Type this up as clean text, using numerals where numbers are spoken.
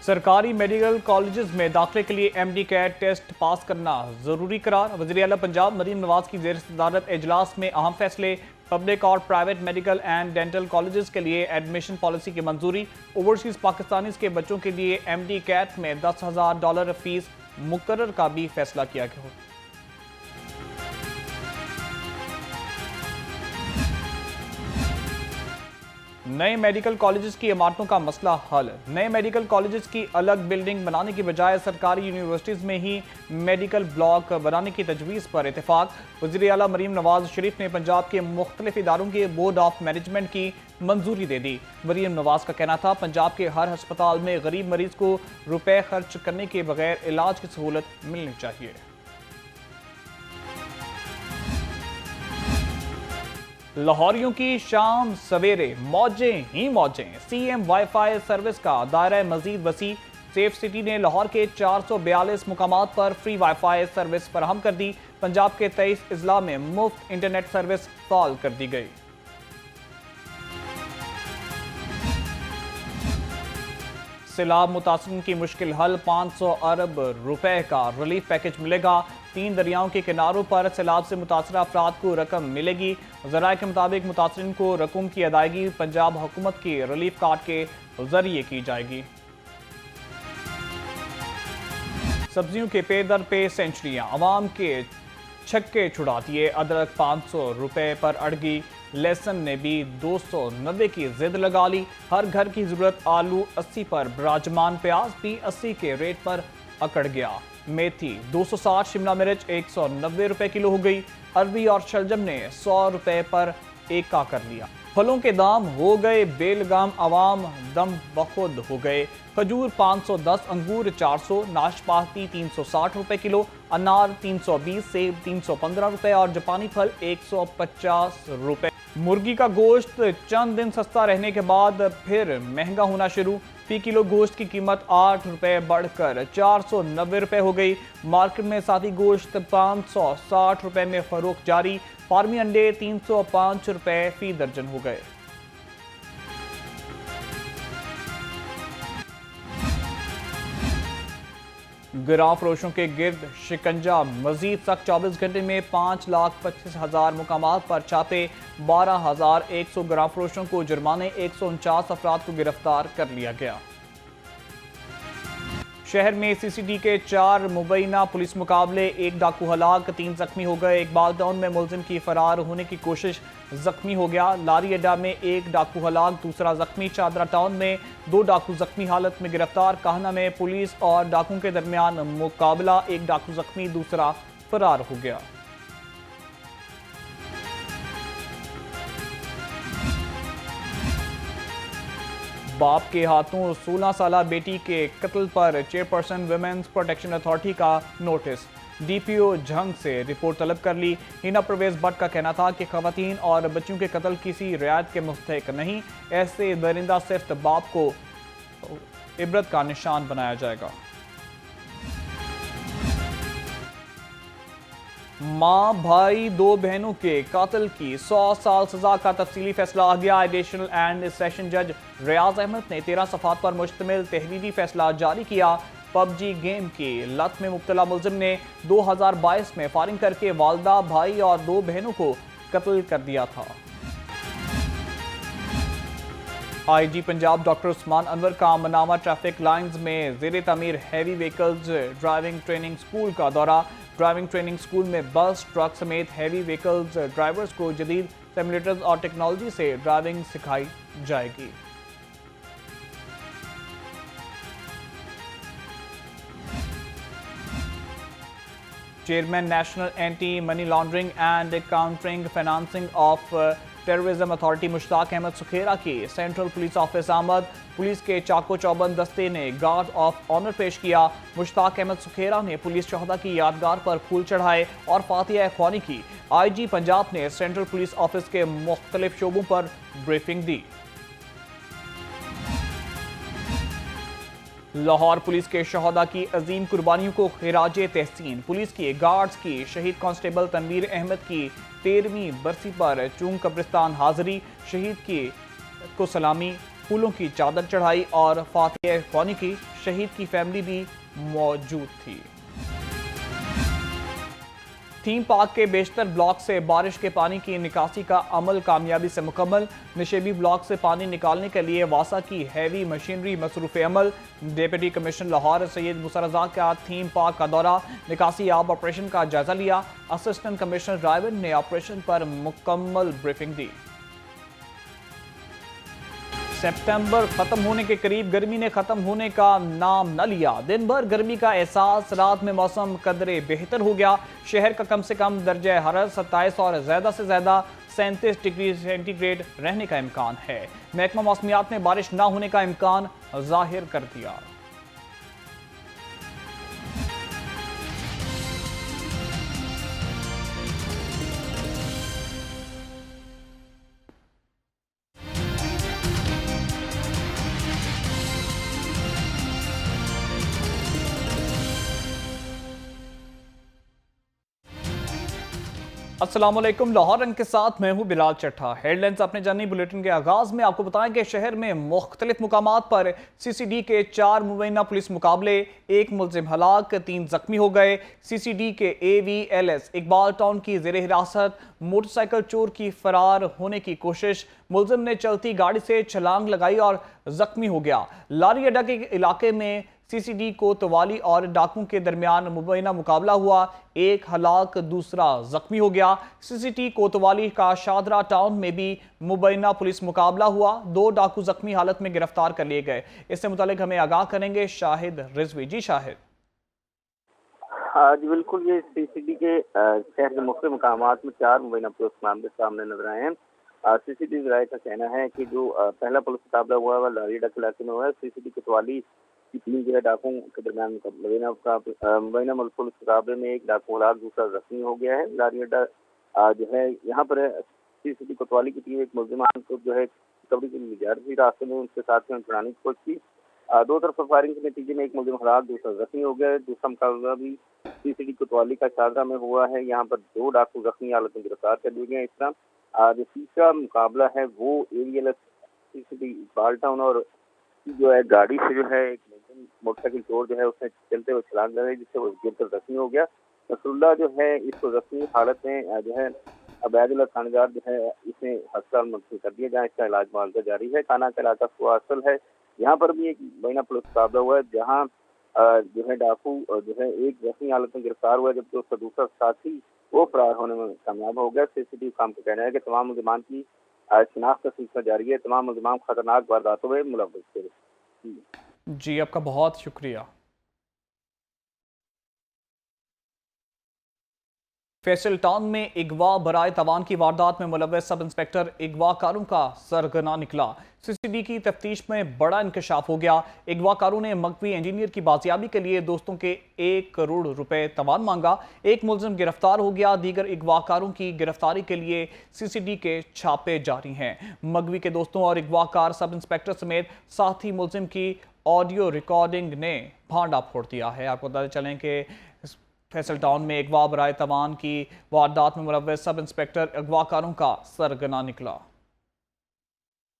सरकारी medical colleges में दाखिले के लिए MD कैट टेस्ट पास करना जरूरी करार। वज़ीर आला पंजाब मरीम नवाज की ज़ेर सदारत इजलास में अहम फैसले। पब्लिक और private medical and dental colleges के लिए एडमिशन पॉलिसी की मंजूरी। ओवरसीज पाकिस्तानीज के बच्चों के लिए MD कैट में $10,000 फीस मुकर्रर का भी फैसला किया गया। नए मेडिकल कॉलेजेस की इमारतों का मसला हल। नए मेडिकल कॉलेजेस की अलग बिल्डिंग बनाने की बजाय सरकारी यूनिवर्सिटीज़ में ही मेडिकल ब्लॉक बनाने की तजवीज़ पर इत्तेफाक। वज़ीर आला मरीम नवाज शरीफ ने पंजाब के मुख्तलिफ इदारों के बोर्ड ऑफ मैनेजमेंट की मंजूरी दे दी। मरीम नवाज का कहना था, पंजाब के हर अस्पताल में गरीब मरीज को रुपए खर्च करने के बगैर इलाज की सहूलत मिलनी चाहिए। लाहौरियों की शाम सवेरे मौजें ही मौजें। CM वाईफाई सर्विस का दायरा मजीद वसी। सेफ सिटी ने लाहौर के 442 मुकामात पर फ्री वाईफाई सर्विस फराहम कर दी। पंजाब के 23 अजला में मुफ्त इंटरनेट सर्विस फाल कर दी गई। सैलाब मुतासिरीन की मुश्किल हल। 500 अरब रुपए का रिलीफ पैकेज मिलेगा। 3 दरियाओं के किनारों पर सैलाब से मुतासरा अफराद को रकम मिलेगी। ज़राए के मुताबिक मुतासरीन को रकम की अदायगी पंजाब हुकूमत के रिलीफ कार्ड के जरिए की जाएगी। सब्जियों के पे दर पे सेंचुरियां, अवाम के छक्के छुड़ा दिए। अदरक 500 रुपए पर अड़गी। लहसुन ने भी 290 की जिद लगा ली। हर घर की जरूरत आलू 80 पर विराजमान। प्याज भी 80 के रेट पर अकड़ गया। मेथी 260, शिमला मिर्च 190 रुपए किलो हो गई। अरबी और शलजम ने 100 रुपए पर एका कर लिया। फलों के दाम हो गए बेलगाम, अवाम दम बखुद हो गए। खजूर 510, अंगूर 400, नाशपाती 360 रुपए किलो, अनार 320, सेब 315 रुपए और जापानी फल 150 रुपए। मुर्गी का गोश्त चंद दिन सस्ता रहने के बाद फिर महंगा होना शुरू। फी किलो गोश्त की कीमत 8 रुपए बढ़कर 490 रुपए हो गई। मार्केट में साथी गोश्त 560 रुपए में फरोख्त जारी। फार्मी अंडे 305 रुपए फी दर्जन हो गए। गिरां फरोशों के गिर्द शिकंजा मजीद सख्त। 24 घंटे में 5,25,000 मुकामात पर छापे। 12,100 गिरां फरोशों को जुर्माने। 149 अफराद को गिरफ्तार कर लिया गया। शहर में CCD के 4 मुबैना पुलिस मुकाबले। 1 डाकू हलाक, 3 जख्मी हो गए। इकबाल टाउन में मुलजिम की फरार होने की कोशिश, जख्मी हो गया। लारी अड्डा में 1 डाकू हलाक, दूसरा जख्मी। चादरा टाउन में 2 डाकू जख्मी हालत में गिरफ्तार। काहना में पुलिस और डाकुओं के दरमियान मुकाबला। 1 डाकू जख्मी, दूसरा फरार हो गया। बाप के हाथों 16 साला बेटी के कत्ल पर चेयरपर्सन विमेंस प्रोटेक्शन अथॉरिटी का नोटिस। DPO झंग से रिपोर्ट तलब कर ली। हिना परवेज भट्ट का कहना था कि खवातीन और बच्चों के कत्ल किसी रियायत के मुस्तहिक नहीं। ऐसे दरिंदा सिर्फ बाप को इबरत का निशान बनाया जाएगा। मां भाई 2 बहनों के कातिल की 100 साल सजा का तफसीली फैसला आ गया। एडिशनल एंड सेशन जज रियाज अहमद ने 13 सफ़ात पर मुश्तमिल तहरीरी फैसला जारी किया। PUBG गेम की लत में मुब्तला मुलजिम ने 2022 में फायरिंग करके वालदा, भाई और 2 बहनों को कत्ल कर दिया था। IG पंजाब डॉक्टर उस्मान अनवर का मनामा ट्रैफिक लाइंस में ज़ेरे तमीर heavy vehicles driving training school का दौरा। ड्राइविंग ट्रेनिंग स्कूल में बस, ट्रक समेत हैवी व्हीकल्स ड्राइवर्स को जदीद सिमुलेटर्स और टेक्नोलॉजी से ड्राइविंग सिखाई जाएगी। Chairman national anti money laundering and countering financing of terrorism authority Mushtaq Ahmad Sukhera की सेंट्रल पुलिस ऑफिस आमद। पुलिस के चाको चौबंद दस्ते ने गार्ड ऑफ ऑनर पेश किया। मुश्ताक अहमद सुखेरा ने पुलिस शहदा की यादगार पर फूल चढ़ाए और फातिहा ख्वानी की। IG पंजाब ने सेंट्रल पुलिस ऑफिस के मुख्तलिफ शोबों पर ब्रीफिंग दी। लाहौर पुलिस के शहदा की अजीम कुर्बानियों को खिराजे तहसीन। पुलिस के गार्ड्स की शहीद कांस्टेबल तनवीर अहमद की 13वीं बरसी पर चूंग कब्रिस्तान हाजिरी। शहीद की को सलामी, फूलों की चादर चढ़ाई और फातिहा ख्वानी की। शहीद की फैमिली भी मौजूद थी। थीम पार्क के बेशतर ब्लॉक से बारिश के पानी की निकासी का अमल कामयाबी से मुकम्मल। निशेबी ब्लॉक से पानी निकालने के लिए वासा की हैवी मशीनरी मसरूफ अमल। डिप्टी कमिश्नर लाहौर सैयद मुसा रज़ा का थीम पार्क का दौरा, निकासी आब ऑपरेशन का जायजा लिया। असिस्टेंट कमिश्नर ड्राइवर ने ऑपरेशन पर मुकम्मल ब्रीफिंग दी। सितंबर खत्म होने के करीब गर्मी ने खत्म होने का नाम न लिया। दिन भर गर्मी का एहसास, रात में मौसम कदरे बेहतर हो गया। शहर का कम से कम दर्जा हरारत 27 और ज्यादा से ज्यादा 37 डिग्री सेंटीग्रेड रहने का इम्कान है। महकमा मौसमियात ने बारिश न होने का इम्कान जाहिर कर दिया। अस्सलाम वालेकुम, लाहौर रंग के साथ मैं हूं बिलाल चट्ठा। हेडलाइंस अपने जानी बुलेटिन के आगाज में आपको बताएं कि शहर में मुख्तलिफ मुकामात पर CCD के 4 मुबैना पुलिस मुकाबले, 1 मुलजिम हलाक, 3 जख्मी हो गए। CCD के AVLS इकबाल टाउन की जेर हिरासत, मोटरसाइकिल चोर की फरार होने की कोशिश, मुलजिम ने चलती गाड़ी से छलांग लगाई और जख्मी हो गया। लारी अड्डा के इलाके में CCD कोतवाली और डाकुओं के दरमियान मुबैना मुकाबला हुआ, 1 हलाक दूसरा जख्मी हो गया। CCD कोतवाली का शादरा टाउन में भी मुबैना पुलिस मुकाबला हुआ, 2 डाकू जख्मी हालत में गिरफ्तार कर लिए गए। इससे मुतालिक हमें आगाह करेंगे शाहिद रिजवी। जी शाहिद। जी बिल्कुल, ये CCD के शहर के मुख्य मुकामात में 4 मुबैना पुलिस मामले सामने नजर आए हैं। CCD विधायक का कहना है कि जो पहला पुलिस मुकाबला हुआ है वह लारी अड्डा के इलाके में हुआ है। CCD कोतवाली की 3 जो है डाकुओं के दरमियान मुबैना पुलिस मुकाबले में 1 डाकू हलाक, दूसरा जख्मी हो गया है। लारी अड्डा जो है यहाँ पर CCD कोतवाली की टीम एक मुलजिमान को जो है रिकवरी के लिए जा रही थी, रास्ते में उनके साथ में छुड़ाने की कोशिश की। 2 तरफा फायरिंग के नतीजे में 1 मुलजिम हलाक, दूसरा जख्मी हो गया है। दूसरा मुकाबला भी CCD कोतवाली का शादरा में हुआ है, यहाँ पर 2 डाकू जख्मी हालत में गिरफ्तार कर लिए गए हैं। इस तरह जो तीसरा मुकाबला है वो AVLS CCD इकबाल टाउन और जो है गाड़ी से जो है एक मोटरसाइकिल चोर जो है उसने चलते हुए छलांग लगाई, जिससे वो गिरकर जख्मी हो गया। नसरुल्लाह जो है इसको जख्मी हालत में जो है अबैदुल्लाह थानेदार जो है इसने अस्पताल मुंतकिल कर दिया, जहाँ इसका इलाज मुआवजा जारी है। खाना का इलाका असल है, यहाँ पर भी एक महीना पुलिस मुकाबला हुआ है, जहाँ जो है डाकू जो है एक जख्मी हालत में गिरफ्तार हुआ, जबकि उसका दूसरा साथी वो फरार होने में कामयाब हो गया। CCTV काम का कहना है कि तमाम मुलजिमान की शिनाख्त का सिलसिला जारी है। तमाम मुलजिमान खतरनाक वारदातों में मुलव्वस थे। जी आपका बहुत शुक्रिया। फैसल टाउन में अगवा बराए तवान की वारदात में मुलव्वस सब इंस्पेक्टर अगवाकारों का सरगना निकला। CCD की तफ्तीश में बड़ा इंकशाफ हो गया। अगवाकारों ने मगवी इंजीनियर की बाजियाबी के लिए दोस्तों के 1 करोड़ रुपए तवान मांगा। 1 मुलजिम गिरफ्तार हो गया। दीगर अगवाकारों की गिरफ्तारी के लिए CCD के छापे जारी हैं। मगवी के दोस्तों और अगवाकार सब इंस्पेक्टर समेत साथी मुलजिम की ऑडियो रिकॉर्डिंग ने भांडा फोड़ दिया है। आपको बताते चलें कि फैसल टाउन में अगवा बराए तवान की वारदात में मुलव्वस सब इंस्पेक्टर अगवाकारों का सरगना निकला।